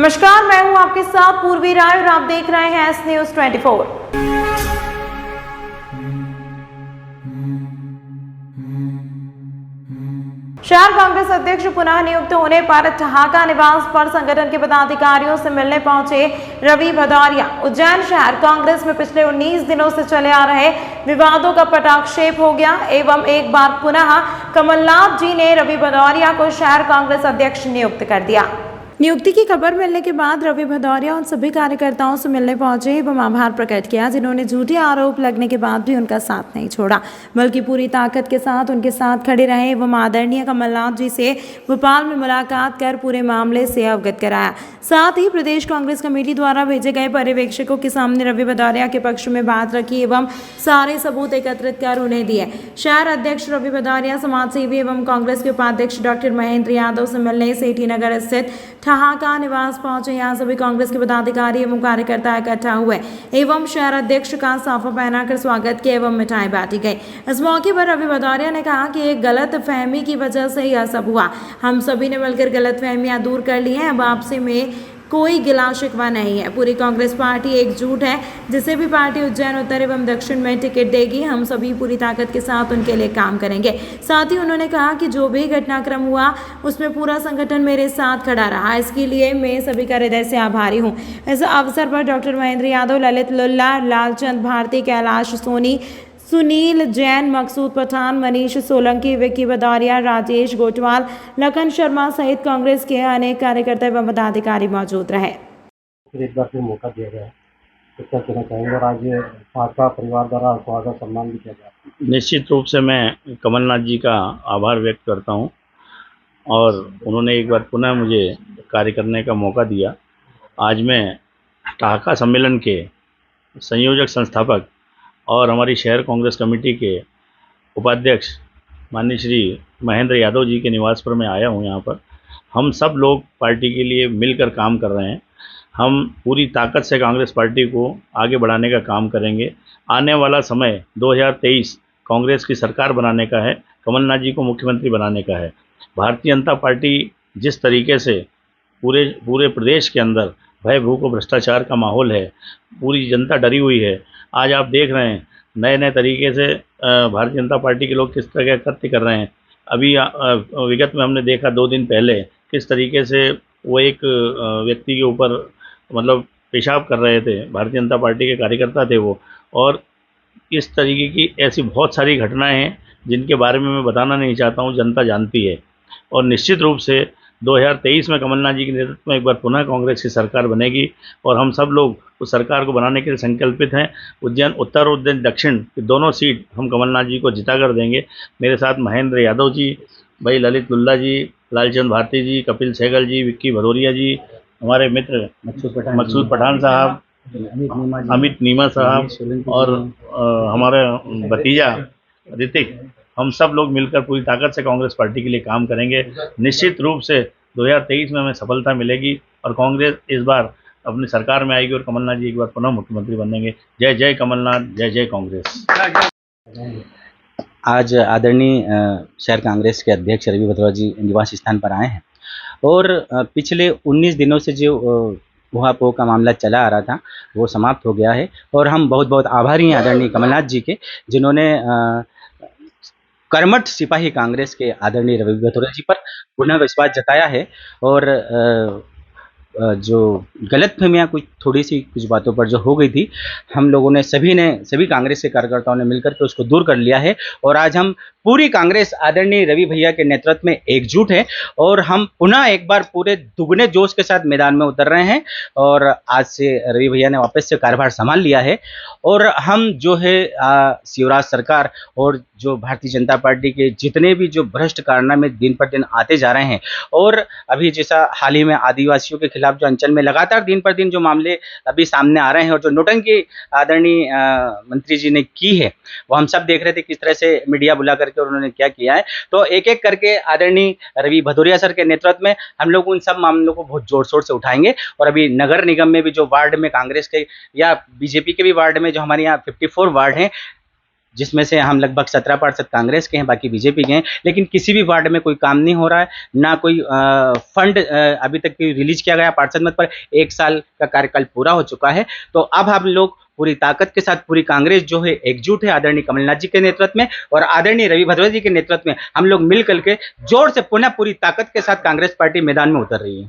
नमस्कार, मैं हूं आपके साथ पूर्वी राय और आप देख रहे हैं एस न्यूज 24। शहर कांग्रेस अध्यक्ष पुनः नियुक्त होने पर ठहाका निवास पर संगठन के पदाधिकारियों से मिलने पहुंचे रवि भदौरिया। उज्जैन शहर कांग्रेस में पिछले 19 दिनों से चले आ रहे विवादों का पटाक्षेप हो गया एवं एक बार पुनः कमलनाथ जी ने रवि भदौरिया को शहर कांग्रेस अध्यक्ष नियुक्त कर दिया। नियुक्ति की खबर मिलने के बाद रवि भदौरिया उन सभी कार्यकर्ताओं से मिलने पहुंचे एवं आभार प्रकट किया जिन्होंने झूठे आरोप लगने के बाद भी उनका साथ नहीं छोड़ा, बल्कि पूरी ताकत के साथ उनके साथ खड़े रहे एवं आदरणीय कमलनाथ जी से भोपाल में मुलाकात कर पूरे मामले से अवगत कराया। साथ ही प्रदेश कांग्रेस कमेटी द्वारा भेजे गए पर्यवेक्षकों के सामने रवि भदौरिया के पक्ष में बात रखी एवं सारे सबूत एकत्रित कर उन्हें दिए। शहर अध्यक्ष रवि भदौरिया समाजसेवी एवं कांग्रेस के उपाध्यक्ष डॉक्टर महेंद्र यादव से मिलने सेठी नगर स्थित ठहाका निवास पहुंचे। यहाँ सभी कांग्रेस के पदाधिकारी एवं कार्यकर्ता इकट्ठा हुए एवं शहर अध्यक्ष का साफा पहनाकर स्वागत किया एवं मिठाई बांटी गई। इस मौके पर रवि भदौरिया ने कहा कि एक गलत फहमी की वजह से यह सब हुआ। हम सभी ने मिलकर गलत फहमियां दूर कर ली हैं। अब आपसे में कोई गिला शिकवा नहीं है। पूरी कांग्रेस पार्टी एकजुट है। जिसे भी पार्टी उज्जैन उत्तर एवं दक्षिण में टिकट देगी, हम सभी पूरी ताकत के साथ उनके लिए काम करेंगे। साथ ही उन्होंने कहा कि जो भी घटनाक्रम हुआ उसमें पूरा संगठन मेरे साथ खड़ा रहा, इसके लिए मैं सभी का हृदय से आभारी हूँ। इस अवसर पर डॉक्टर महेंद्र यादव, ललित लुल्ला, लालचंद भारती, कैलाश सोनी, सुनील जैन, मकसूद पठान, मनीष सोलंकी, विक्की भदौरिया, राजेश गोटवाल, लखन शर्मा सहित कांग्रेस के अनेक कार्यकर्ता एवं पदाधिकारी मौजूद रहे। फिर एक बार फिर मौका दिया गया तो क्या कहना चाहेंगे और आज भाजपा परिवार द्वारा स्वागत सम्मान भी किया गया। निश्चित रूप से मैं कमलनाथ जी का आभार व्यक्त करता हूं और उन्होंने एक बार पुनः मुझे कार्य करने का मौका दिया। आज मैं ठहाका सम्मेलन के संयोजक संस्थापक और हमारी शहर कांग्रेस कमेटी के उपाध्यक्ष माननीय श्री महेंद्र यादव जी के निवास पर मैं आया हूं। यहाँ पर हम सब लोग पार्टी के लिए मिलकर काम कर रहे हैं। हम पूरी ताकत से कांग्रेस पार्टी को आगे बढ़ाने का काम करेंगे। आने वाला समय 2023 कांग्रेस की सरकार बनाने का है, कमलनाथ जी को मुख्यमंत्री बनाने का है। भारतीय जनता पार्टी जिस तरीके से पूरे प्रदेश के अंदर भय भूख और भ्रष्टाचार का माहौल है, पूरी जनता डरी हुई है। आज आप देख रहे हैं नए नए तरीके से भारतीय जनता पार्टी के लोग किस तरह के कृत्य कर रहे हैं। अभी विगत में हमने देखा 2 दिन पहले किस तरीके से वो एक व्यक्ति के ऊपर मतलब पेशाब कर रहे थे। भारतीय जनता पार्टी के कार्यकर्ता थे वो। और इस तरीके की ऐसी बहुत सारी घटनाएं हैं जिनके बारे में मैं बताना नहीं चाहता हूं, जनता जानती है। और निश्चित रूप से 2023 में कमलनाथ जी के नेतृत्व में एक बार पुनः कांग्रेस की सरकार बनेगी और हम सब लोग उस सरकार को बनाने के लिए संकल्पित हैं। उज्जैन उत्तर और उज्जैन दक्षिण की दोनों सीट हम कमलनाथ जी को जिता कर देंगे। मेरे साथ महेंद्र यादव जी, भाई ललित लुल्ला जी, लालचंद भारती जी, कपिल सहगल जी, विक्की भदौरिया जी, हमारे मित्र मकसूद पठान साहब, अमित नीमा साहब और हमारे भतीजा ऋतिक, हम सब लोग मिलकर पूरी ताकत से कांग्रेस पार्टी के लिए काम करेंगे। निश्चित रूप से 2023 में हमें सफलता मिलेगी और कांग्रेस इस बार अपनी सरकार में आएगी और कमलनाथ जी एक बार पुनः मुख्यमंत्री बनेंगे। जय जय कमलनाथ, जय जय कांग्रेस। आज आदरणीय शहर कांग्रेस के अध्यक्ष रवि भदौरिया जी निवास स्थान पर आए हैं और पिछले 19 दिनों से जो ऊहापोह का मामला चला आ रहा था वो समाप्त हो गया है और हम बहुत बहुत आभारी हैं आदरणीय कमलनाथ जी के, जिन्होंने कर्मठ सिपाही कांग्रेस के आदरणीय रवि भदौरिया जी पर पुनः विश्वास जताया है। और जो गलतफहमियां कुछ बातों पर जो हो गई थी, हम लोगों ने सभी कांग्रेस के कार्यकर्ताओं ने मिलकर के उसको दूर कर लिया है और आज हम पूरी कांग्रेस आदरणीय रवि भैया के नेतृत्व में एकजुट है और हम पुनः एक बार पूरे दुगने जोश के साथ मैदान में उतर रहे हैं। और आज से रवि भैया ने वापस से कार्यभार संभाल लिया है और हम जो है शिवराज सरकार और जो भारतीय जनता पार्टी के जितने भी जो भ्रष्ट कारनामे दिन पर दिन आते जा रहे हैं और अभी जैसा हाल ही में आदिवासियों के खिलाफ जो अंचल में लगातार दिन पर दिन जो मामले अभी सामने आ रहे हैं और जो नोटंकी आदरणीय मंत्री जी ने की है, वो हम सब देख रहे थे किस तरह से मीडिया बुला करके और उन्होंने क्या किया है। तो एक एक करके आदरणीय रवि भदौरिया सर के नेतृत्व में हम लोग उन सब मामलों को बहुत जोर शोर से उठाएंगे। और अभी नगर निगम में भी जो वार्ड में कांग्रेस के या बीजेपी के भी वार्ड में जो हमारे यहाँ 54 वार्ड हैं, जिसमें से हम लगभग 17 पार्षद कांग्रेस के हैं, बाकी बीजेपी के हैं, लेकिन किसी भी वार्ड में कोई काम नहीं हो रहा है, ना कोई फंड अभी तक रिलीज किया गया पार्षद मत पर। 1 साल का कार्यकाल पूरा हो चुका है, तो अब हम लोग पूरी ताकत के साथ, पूरी कांग्रेस जो है एकजुट है आदरणीय कमलनाथ जी के नेतृत्व में और आदरणीय रवि भद्रोरिया जी के नेतृत्व में हम लोग मिल करके जोर से पुनः पूरी ताकत के साथ कांग्रेस पार्टी मैदान में उतर रही है।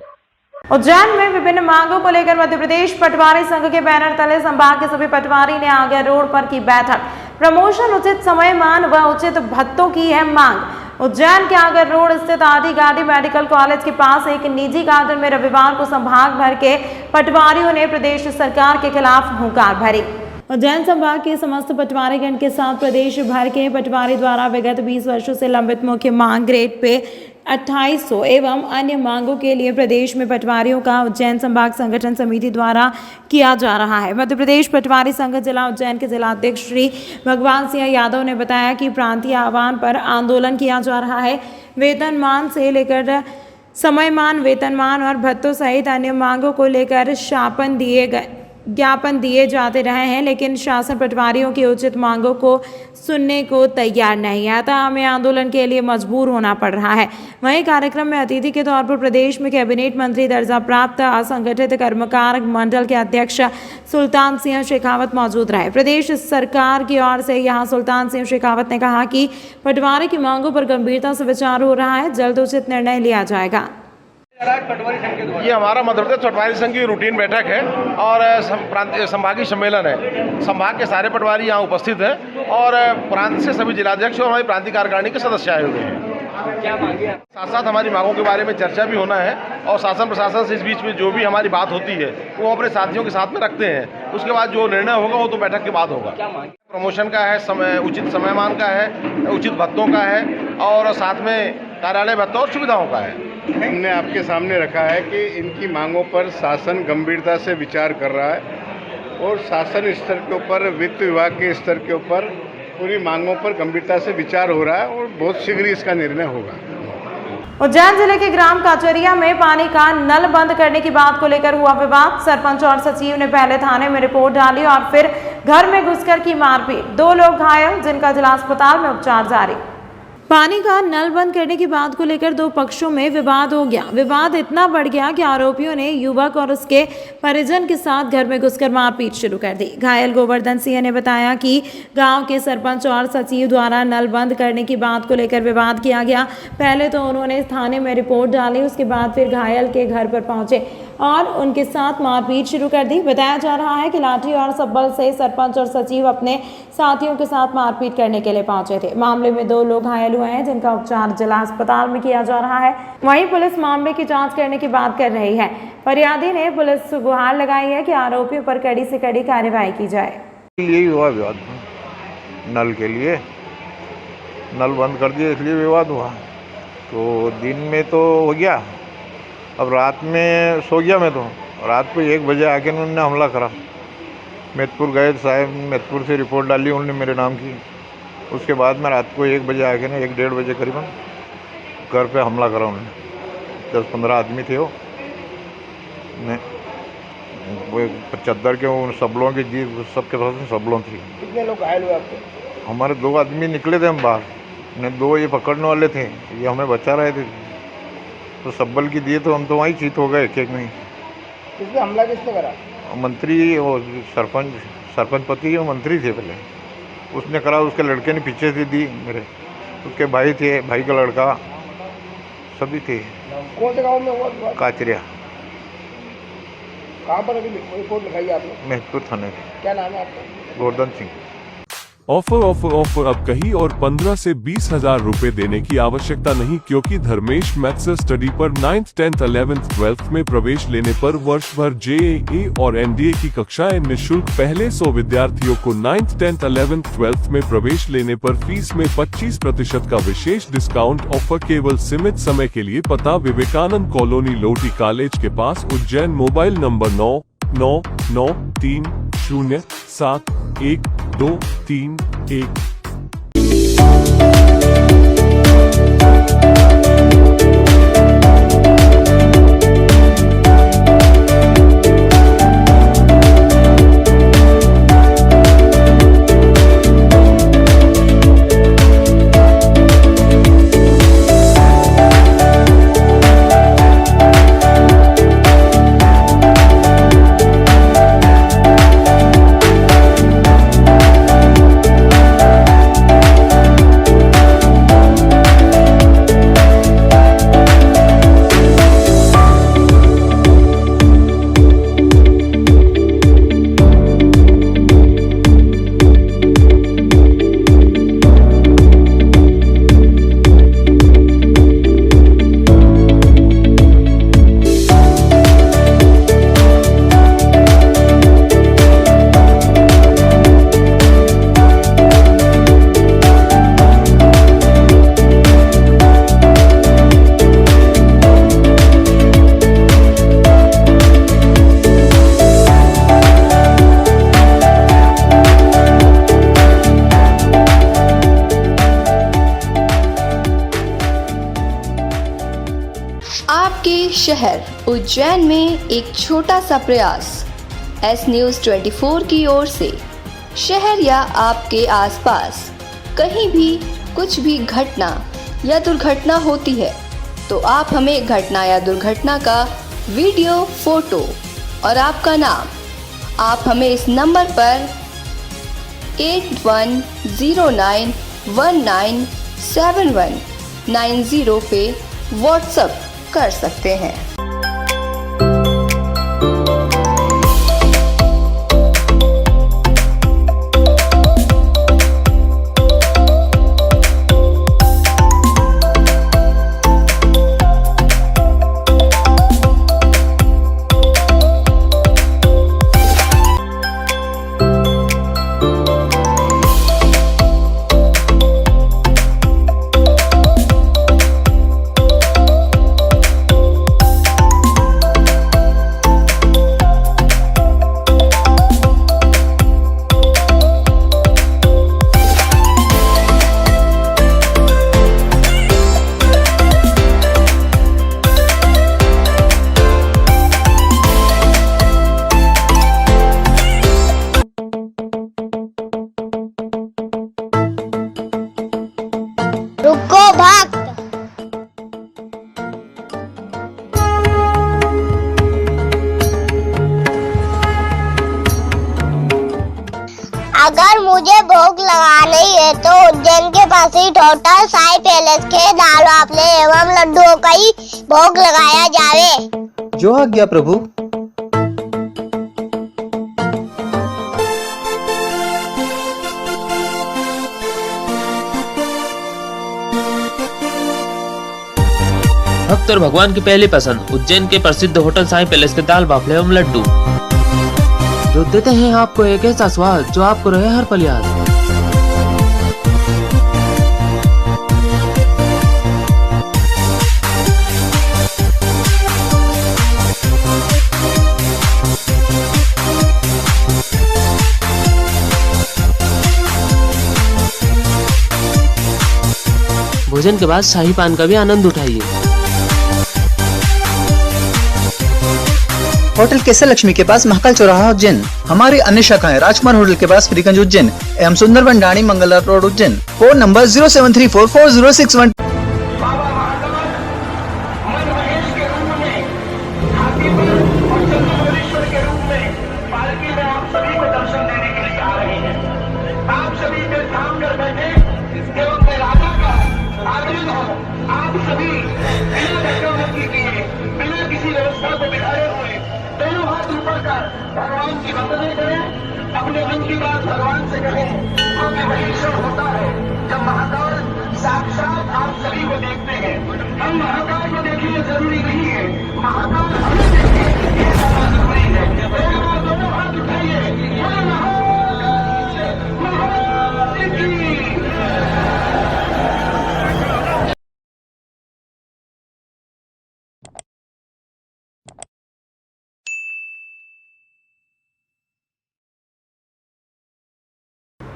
उज्जैन में विभिन्न मांगों को लेकर मध्य प्रदेश पटवारी संघ के बैनर तले संभाग के सभी पटवारी ने आगर रोड पर की बैठक। प्रमोशन, उचित समयमान व उचित भत्तों की है मांग। उज्जैन के आगर रोड स्थित आदि गार्डी मेडिकल कॉलेज के पास एक निजी गार्डन में रविवार को संभाग भर के पटवारियों ने प्रदेश सरकार के खिलाफ हुंकार भरी। उज्जैन संभाग के समस्त पटवारीगण के साथ प्रदेश भर के पटवारी द्वारा विगत 20 वर्षों से लंबित मुख्य मांग ग्रेड पे 2800 एवं अन्य मांगों के लिए प्रदेश में पटवारियों का उज्जैन संभाग संगठन समिति द्वारा किया जा रहा है। मध्य प्रदेश पटवारी संघ जिला उज्जैन के जिलाध्यक्ष श्री भगवान सिंह यादव ने बताया कि प्रांतीय आह्वान पर आंदोलन किया जा रहा है। वेतनमान से लेकर समयमान, वेतनमान और भत्तों सहित अन्य मांगों को लेकर ज्ञापन दिए जाते रहे हैं, लेकिन शासन पटवारियों की उचित मांगों को सुनने को तैयार नहीं है, अतः हमें आंदोलन के लिए मजबूर होना पड़ रहा है। वहीं कार्यक्रम में अतिथि के तौर पर प्रदेश में कैबिनेट मंत्री दर्जा प्राप्त असंगठित कर्मकार मंडल के अध्यक्ष सुल्तान सिंह शेखावत मौजूद रहे। प्रदेश सरकार की ओर से यहां सुल्तान सिंह शेखावत ने कहा कि पटवारी की मांगों पर गंभीरता से विचार हो रहा है, जल्द उचित निर्णय लिया जाएगा। ये हमारा मध्य प्रदेश पटवारी संघ की रूटीन बैठक है और संभागीय सम्मेलन है। संभाग के सारे पटवारी यहाँ उपस्थित हैं और प्रांत से सभी जिलाध्यक्ष और हमारी प्रांतीय कार्यकारिणी के सदस्य आए हुए हैं। साथ साथ हमारी मांगों के बारे में चर्चा भी होना है और शासन प्रशासन से इस बीच में जो भी हमारी बात होती है वो अपने साथियों के साथ में रखते हैं। उसके बाद जो निर्णय होगा वो तो बैठक के बाद होगा। प्रमोशन का है, उचित समयमान का है, उचित भत्तों का है और साथ में कार्यालय भत्ता और सुविधाओं का है। हमने आपके सामने रखा है कि इनकी मांगों पर शासन गंभीरता से विचार कर रहा है और शासन स्तर के ऊपर, वित्त विभाग के स्तर के ऊपर पूरी मांगों पर गंभीरता से विचार हो रहा है और बहुत शीघ्र इसका निर्णय होगा। उज्जैन जिले के ग्राम काचरिया में पानी का नल बंद करने की बात को लेकर हुआ विवाद। सरपंच और सचिव ने पहले थाने में रिपोर्ट डाली और फिर घर में घुसकर की मारपीट। 2 लोग घायल, जिनका जिला अस्पताल में उपचार जारी। पानी का नल बंद करने की बात को लेकर 2 पक्षों में विवाद हो गया। विवाद इतना बढ़ गया कि आरोपियों ने युवक और उसके परिजन के साथ घर में घुसकर मारपीट शुरू कर दी। घायल गोवर्धन सिंह ने बताया कि गांव के सरपंच और सचिव द्वारा नल बंद करने की बात को लेकर विवाद किया गया। पहले तो उन्होंने थाने में रिपोर्ट डाली, उसके बाद फिर घायल के घर पर पहुंचे और उनके साथ मारपीट शुरू कर दी। बताया जा रहा है कि लाठी और सब्बल से सरपंच और सचिव अपने साथियों के साथ मारपीट करने के लिए पहुंचे थे। मामले में 2 लोग घायल हुए हैं, जिनका उपचार जिला अस्पताल में किया जा रहा है। वहीं पुलिस मामले की जांच करने की बात कर रही है। फरियादी ने पुलिस को गुहार लगाई है कि आरोपियों पर कड़ी से कड़ी कार्रवाई की जाए। यही हुआ विवाद, नल के लिए नल बंद कर दिया इसलिए विवाद हुआ। तो दिन में तो हो गया, अब रात में सो गया मैं। तो रात को 1 बजे आके उन्होंने हमला करा। मेहतपुर गए साहब, मेहतपुर से रिपोर्ट डाली उन्होंने मेरे नाम की। उसके बाद में रात को 1 बजे आके 1-1:30 बजे करीबन घर पे हमला करा उन्होंने। 10-15 आदमी थे वो चद्दर के उन सबलों की जी सबके पास सबलों थी। कितने लोग घायल हुए आपके? हमारे 2 आदमी निकले थे हम बाहर, ने 2 ये पकड़ने वाले थे, ये हमें बचा रहे थे। तो सब्बल की दिए तो हम तो वहीं चीत हो गए एक में। किसने हमला किसने करा? मंत्री, वो सरपंच पति और मंत्री थे पहले, उसने करा। उसके लड़के ने पीछे से दी मेरे, उसके भाई थे, भाई का लड़का सभी थे। कौन से गांव में हुआ? काचरिया। कहाँ पर अभी रिपोर्ट लिखाई आपने? मेहतपुर थाने। क्या नाम है आपका? गोवर्धन सिंह। ऑफर अब कहीं और 15 से 20 हजार रुपए देने की आवश्यकता नहीं, क्योंकि धर्मेश मैथ्स स्टडी पर 9th, 10th, 11th, 12th में प्रवेश लेने पर वर्ष भर JEE और NDA की कक्षाएं निःशुल्क। पहले 100 विद्यार्थियों को 9th, 10th, 11th, 12th में प्रवेश लेने पर फीस में 25% का विशेष डिस्काउंट ऑफर केवल सीमित समय के लिए। पता विवेकानंद कॉलोनी, लोटी कॉलेज के पास, उज्जैन। Mobile number 9993071231। शहर उज्जैन में एक छोटा सा प्रयास एस न्यूज़ 24 की ओर से शहर या आपके आसपास कहीं भी कुछ भी घटना या दुर्घटना होती है तो आप हमें घटना या दुर्घटना का वीडियो, फोटो और आपका नाम आप हमें इस नंबर पर 8109197190 पे व्हाट्सएप कर सकते हैं। रुको भक्त। अगर मुझे भोग लगानी है तो उज्जैन के पास ही होटल साई पैलेस के दाल वाफले एवं लड्डुओं का ही भोग लगाया जावे। जो आज्ञा प्रभु। भक्त और भगवान की पहली पसंद उज्जैन के प्रसिद्ध होटल साई पैलेस के दाल बाफले एवं लड्डू जो देते हैं आपको एक ऐसा स्वाद जो आपको रहे हर पल याद। भोजन के बाद शाही पान का भी आनंद उठाइए। होटल केसर लक्ष्मी के पास महाकाल चौराहा उज्जैन। हमारी अन्य शाखाएं राजकुमार होटल के पास फ्रीगंज उज्जैन एवं सुंदरबन डाणी Mangla road Ujjain. Phone number 073440661। भगवान की वंदना करें, अपने मन की बात भगवान से करें, क्योंकि वही क्षण होता है जब महाकाल साक्षात आप सभी को देखते हैं। हम महाकाल को देखिए जरूरी नहीं है, महाकाल हमें देखिए ये ज्यादा जरूरी है। एक बार दोनों हाथ उठाइए, बोले महाकाल की।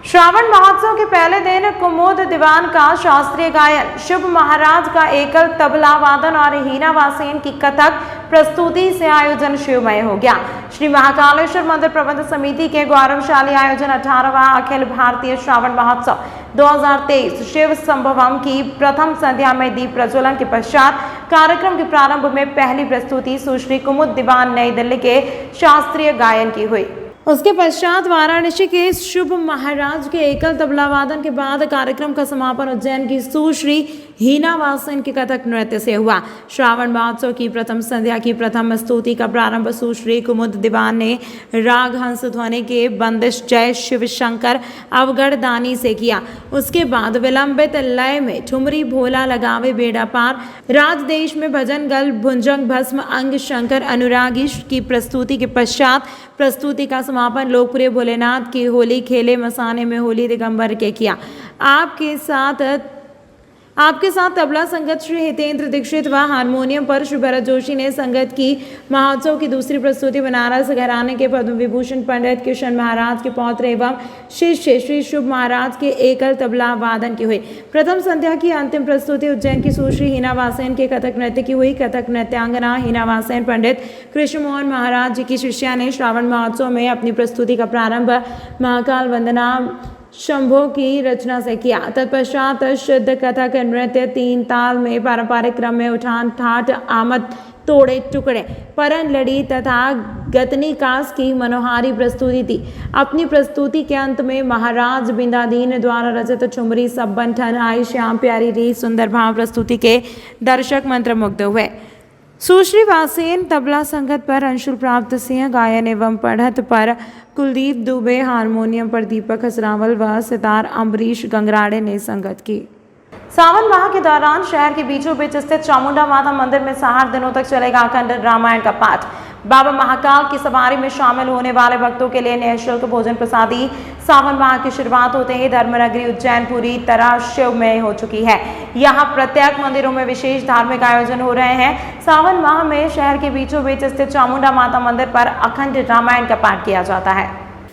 श्रावण महोत्सव के पहले दिन कुमुद दीवान का शास्त्रीय गायन, शुभ महाराज का एकल तबला वादन और हीना वासेन की कथक प्रस्तुति से आयोजन शिवमय हो गया। श्री महाकालेश्वर मंदिर प्रबंध समिति के गौरवशाली आयोजन 18वां अखिल भारतीय श्रावण महोत्सव 2023 शिव संभवम की प्रथम संध्या में दीप प्रज्वलन के पश्चात कार्यक्रम के प्रारंभ में पहली प्रस्तुति सुश्री कुमुद दीवान नई दिल्ली के शास्त्रीय गायन की हुई। उसके पश्चात वाराणसी के शुभ महाराज के एकल तबला वादन के बाद कार्यक्रम का समापन उज्जैन की सुश्री हीना वासेन के कथक नृत्य से हुआ। श्रावण महोत्सव की प्रथम संध्या की प्रथम स्तुति का प्रारंभ सुश्री कुमुद दीवान ने राग हंस ध्वनि के बंदिश जय शिव शंकर अवगढ़ दानी से किया। उसके बाद विलंबित लय में ठुमरी भोला लगावे बेड़ा पार, राज देश में भजन गल भुंजंग भस्म अंग शंकर अनुरागी की प्रस्तुति के पश्चात प्रस्तुति का समापन लोकप्रिय भोलेनाथ की होली खेले मसाने में होली दिगंबर के किया। आपके साथ आपके साथ तबला संगत श्री हितेंद्र दीक्षित व हारमोनियम पर श्री भरत जोशी ने संगत की। महोत्सव की दूसरी प्रस्तुति बनारस घराने के पद्म विभूषण पंडित किशन महाराज के पौत्र एवं शिष्य श्री शुभ महाराज के एकल तबला वादन की हुई। प्रथम संध्या की अंतिम प्रस्तुति उज्जैन की सुश्री हिना वासेन के कथक नृत्य की हुई। कथक नृत्यांगना हिना वासेन पंडित कृष्ण मोहन महाराज जी की शिष्या ने श्रावण महोत्सव में अपनी प्रस्तुति का प्रारंभ महाकाल वंदना शंभो की रचना से किया। तत्पश्चात शुद्ध कथक नृत्य 3 ताल में पारंपरिक क्रम में उठान ठाट आमद तोड़े टुकड़े परन लड़ी तथा गतनी कास की मनोहारी प्रस्तुति थी। अपनी प्रस्तुति के अंत में महाराज बिंदादीन द्वारा रचित ठुमरी सब बंठन आई श्याम प्यारी री सुंदर भाव प्रस्तुति के दर्शक मंत्रमुग्ध हुए। सुश्री वासेन तबला संगत पर अंशुल प्राप्त सिंह, गायन एवं पढ़त पर कुलदीप दुबे, हारमोनियम पर दीपक हसरावल व सितार अम्बरीश गंगराड़े ने संगत की। सावन माह के दौरान शहर के बीचों बीच स्थित चामुंडा माता मंदिर में 60 दिनों तक चलेगा अखंड रामायण का पाठ। बाबा महाकाल की सवारी में शामिल होने वाले भक्तों के लिए निःशुल्क भोजन प्रसादी। सावन माह की शुरुआत होते ही धर्मनगरी उज्जैन पूरी तरह शिवमय हो चुकी है। यहाँ प्रत्येक मंदिरों में विशेष धार्मिक आयोजन हो रहे हैं। सावन माह में शहर के बीचों बीच स्थित चामुंडा माता मंदिर पर अखंड रामायण का पाठ किया जाता है।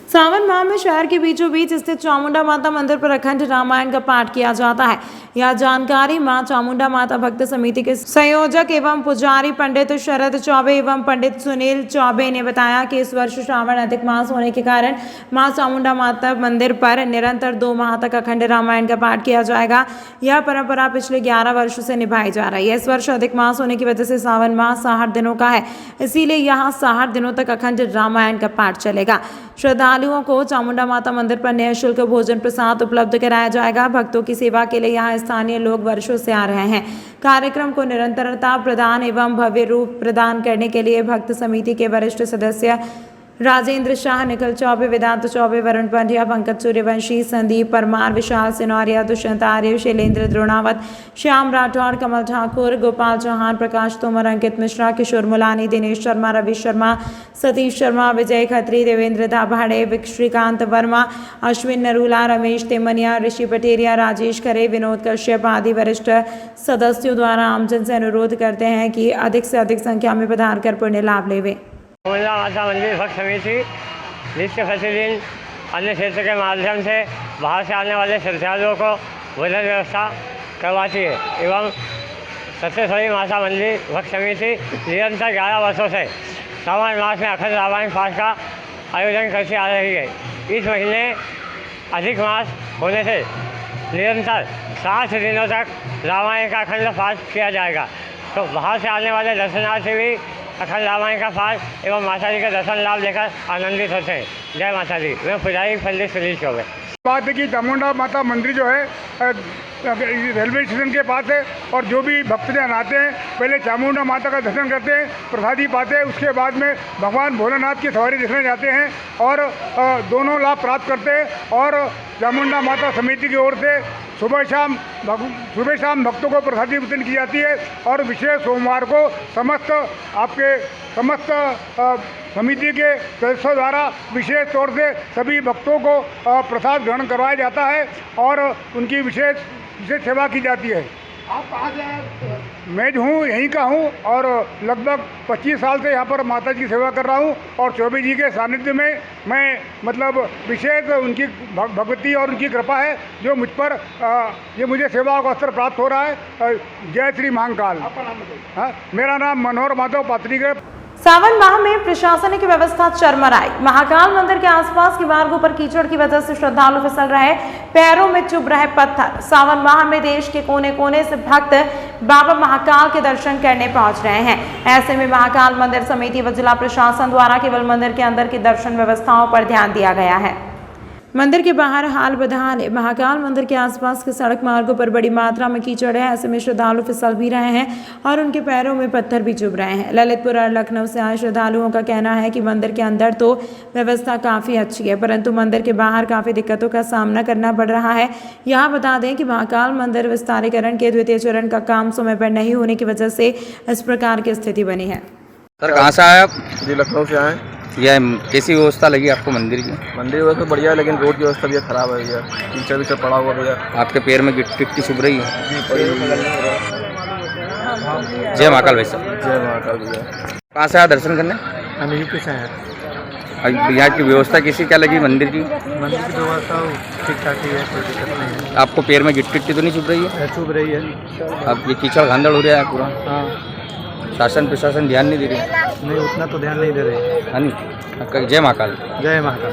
सावन माह में शहर के बीचों बीच स्थित चामुंडा माता मंदिर पर अखंड रामायण का पाठ किया जाता है। यह जानकारी मां चामुंडा माता भक्त समिति के संयोजक एवं पुजारी पंडित शरद चौबे एवं पंडित सुनील चौबे ने बताया कि इस वर्ष श्रावण अधिक मास होने के कारण मां चामुंडा माता मंदिर पर निरंतर 2 माह तक अखंड रामायण का पाठ किया जाएगा। यह परंपरा पिछले 11 वर्षों से निभाई जा रही है। इस वर्ष अधिक मास होने की वजह से सावन माह 60 दिनों का है, इसीलिए यहाँ 60 दिनों तक अखंड रामायण का पाठ चलेगा। श्रद्धालुओं को चामुंडा माता मंदिर पर निःशुल्क भोजन प्रसाद उपलब्ध कराया जाएगा। भक्तों की सेवा के लिए यहाँ स्थानीय लोग वर्षों से आ रहे हैं। कार्यक्रम को निरंतरता प्रदान एवं भव्य रूप प्रदान करने के लिए भक्त समिति के वरिष्ठ सदस्य राजेंद्र शाह, निखिल चौबे, वेदांत चौबे, वरुण पंड्या, पंकज सूर्यवंशी, संदीप परमार, विशाल सिनौरिया, दुष्यंत आर्य, शैलेंद्र द्रोणावत, श्याम राठौर, कमल ठाकुर, गोपाल चौहान, प्रकाश तोमर, अंकित मिश्रा, किशोर मुलानी, दिनेश शर्मा, रवि शर्मा, सतीश शर्मा, विजय खत्री, देवेंद्र दाभाड़े, श्रीकांत वर्मा, अश्विन नरूला, रमेश तेमनिया, ऋषि पटेरिया, राजेश खरे, विनोद कश्यप आदि वरिष्ठ सदस्यों द्वारा आमजन से अनुरोध करते हैं कि अधिक से अधिक संख्या में पधार कर पुण्य लाभ लेवे। चामुंडा माता मंदिर भक्त समिति नित्य प्रतिदिन अन्य क्षेत्र के माध्यम से बाहर से आने वाले श्रद्धालुओं को भोजन व्यवस्था करवाती है एवं सत्येश्वरी माता मंदिर भक्त समिति निरंतर 11 वर्षों से सावन मास में अखंड रामायण पाठ का आयोजन करती आ रही है। इस महीने अधिक मास होने से निरंतर 60 दिनों तक रामायण का अखंड पाठ किया जाएगा। तो बाहर से आने वाले दर्शनार्थी भी अखंड रामायण का पाठ एवं माता जी का दर्शन लाभ लेकर आनंदित होते हैं। जय माता दी। मैं पुजारी पंडित सुनील चौबे। बात है कि चामुंडा माता मंदिर जो है रेलवे स्टेशन के पास है और जो भी भक्तजन आते हैं पहले चामुंडा माता का दर्शन करते हैं, प्रसादी पाते हैं, उसके बाद में भगवान भोलेनाथ की सवारी देखने जाते हैं और दोनों लाभ प्राप्त करते हैं। और चामुंडा माता समिति की ओर से सुबह शाम भक्तों को प्रसादी वितरण की जाती है और विशेष सोमवार को समस्त समिति के सदस्यों द्वारा विशेष तौर से सभी भक्तों को प्रसाद ग्रहण करवाया जाता है और उनकी विशेष सेवा की जाती है। आप कहाँ से हैं? मैं जो हूँ यहीं का हूँ और लगभग 25 साल से यहाँ पर माता जी की सेवा कर रहा हूँ और चौबे जी के सानिध्य में मैं मतलब विशेष उनकी भगवती और उनकी कृपा है जो मुझ पर ये मुझे सेवा का अवसर प्राप्त हो रहा है। जय श्री महाकाल। हाँ, मेरा नाम मनोहर माधव पात्रीगढ़। सावन माह में प्रशासनिक व्यवस्था चरमराई। महाकाल मंदिर के आसपास के मार्गों पर कीचड़ की वजह से श्रद्धालु फिसल रहे, पैरों में चुभ रहे पत्थर। सावन माह में देश के कोने कोने से भक्त बाबा महाकाल के दर्शन करने पहुंच रहे हैं। ऐसे में महाकाल मंदिर समिति व जिला प्रशासन द्वारा केवल मंदिर के अंदर की दर्शन व्यवस्थाओं पर ध्यान दिया गया है। मंदिर के बाहर हाल बदहाल है। महाकाल मंदिर के आसपास के सड़क मार्गों पर बड़ी मात्रा में कीचड़ है। ऐसे में श्रद्धालु फिसल भी रहे हैं और उनके पैरों में पत्थर भी चुभ रहे हैं। ललितपुर और लखनऊ से आए श्रद्धालुओं का कहना है कि मंदिर के अंदर तो व्यवस्था काफ़ी अच्छी है, परंतु मंदिर के बाहर काफ़ी दिक्कतों का सामना करना पड़ रहा है। यहाँ बता दें कि महाकाल मंदिर विस्तारीकरण के 2य चरण का काम समय पर नहीं होने की वजह से इस प्रकार की स्थिति बनी है। सर कहाँ से आए आप? जी लखनऊ से आए। यह कैसी व्यवस्था लगी आपको मंदिर की? मंदिर व्यवस्था बढ़िया है, लेकिन रोड की व्यवस्था भैया खराब है भैया, कीचड़ विचड़ पड़ा हुआ भैया। आपके पैर में गिट्टी चुभ रही है? जी पड़ी हुई है। जय महाकाल भाई साहब। जय महाकाल भैया। कहाँ से आए दर्शन करने? हम यहीं पे से हैं। यहाँ की व्यवस्था कैसी क्या लगी मंदिर की? मंदिर की व्यवस्था ठीक ठाक ही है, कोई दिक्कत नहीं है। आपको पैर में गिट्टी तो नहीं चुभ रही है? चुभ रही है। अब ये कीचड़ खांदड़ हो रहा है पूरा। हाँ। शासन प्रशासन ध्यान नहीं दे रही? नहीं, उतना तो ध्यान नहीं दे रही। हाँ नहीं। जय महाकाल। जय महाकाल।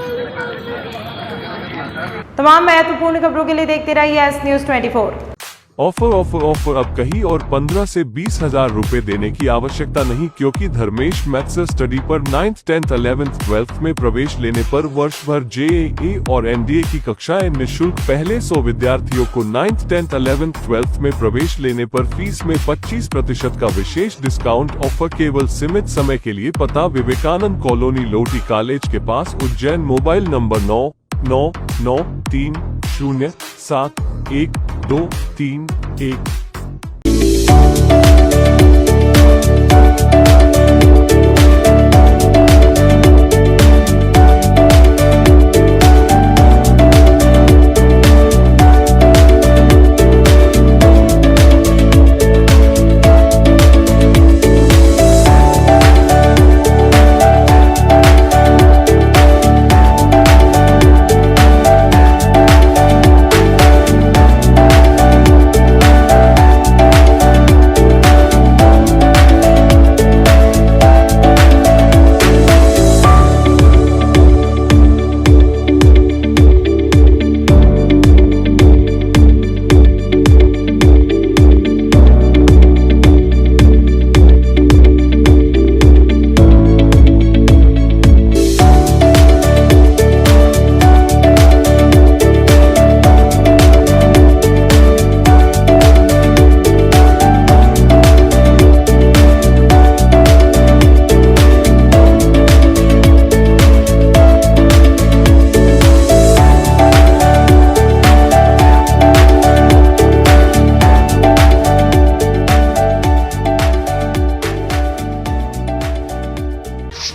तमाम महत्वपूर्ण खबरों के लिए देखते रहिए S news 24। Offer offer offer अब कहीं और 15 से 20 हजार रुपए देने की आवश्यकता नहीं, क्योंकि धर्मेश मैथ्स स्टडी पर 9th 10th 11th 12th में प्रवेश लेने पर वर्ष भर JEE और NDA की कक्षाएं निःशुल्क। पहले 100 विद्यार्थियों को 9th 10th 11th 12th में प्रवेश लेने पर फीस में 25% का विशेष डिस्काउंट ऑफर केवल सीमित समय के लिए। पता विवेकानंद कॉलोनी, लोटी कॉलेज के पास, उज्जैन। Mobile number 9993071231।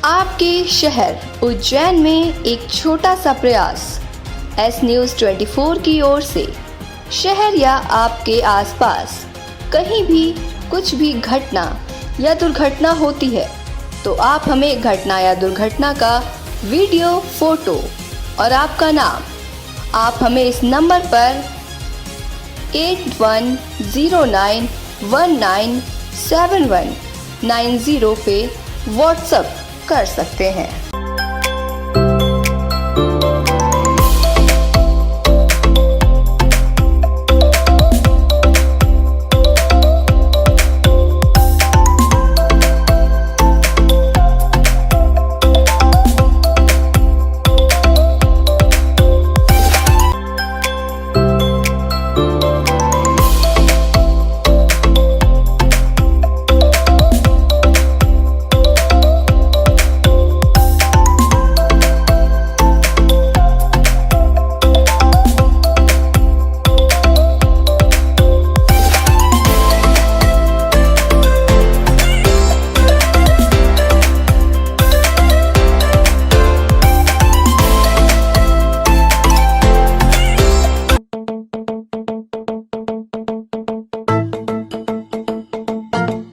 आपके शहर उज्जैन में एक छोटा सा प्रयास एस न्यूज़ 24 की ओर से। शहर या आपके आसपास कहीं भी कुछ भी घटना या दुर्घटना होती है तो आप हमें घटना या दुर्घटना का वीडियो, फोटो और आपका नाम आप हमें इस नंबर पर 8109197190 पे व्हाट्सएप कर सकते हैं।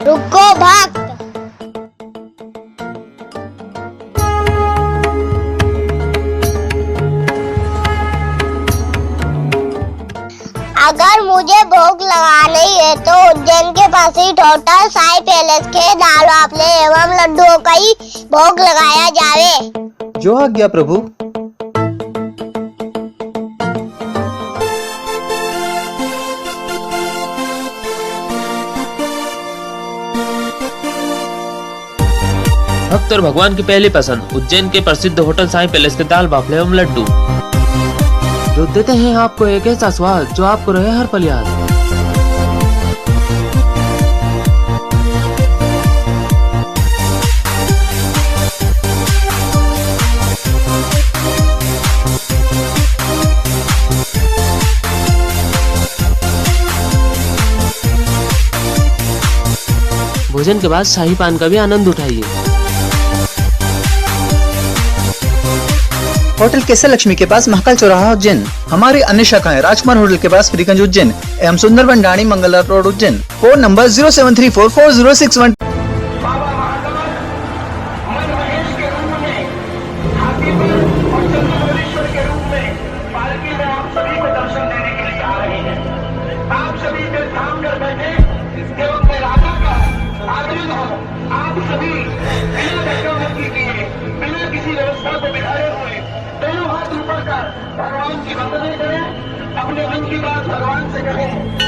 रुको भक्त। अगर मुझे भोग लगानी है तो उज्जैन के पास ही टोटल साई पैलेस के दाल बाफले एवं लड्डुओं का ही भोग लगाया जावे। जो आज्ञा प्रभु। भक्त और भगवान की पहली पसंद उज्जैन के प्रसिद्ध होटल साई पैलेस के दाल बाफले एवं लड्डू, जो देते हैं आपको एक ऐसा स्वाद जो आपको रहे हर पल याद। भोजन के बाद शाही पान का भी आनंद उठाइए। होटल केसर लक्ष्मी के पास महाकाल चौराहा उज्जैन। हमारी अन्य शाखाएं राजकुमार होटल के पास फ्रीगंज उज्जैन एवं सुंदरवन डाणी Mangla road Ujjain. Phone number 073440661। भगवान की वंदना करें, अपने मन की बात भगवान से कहें।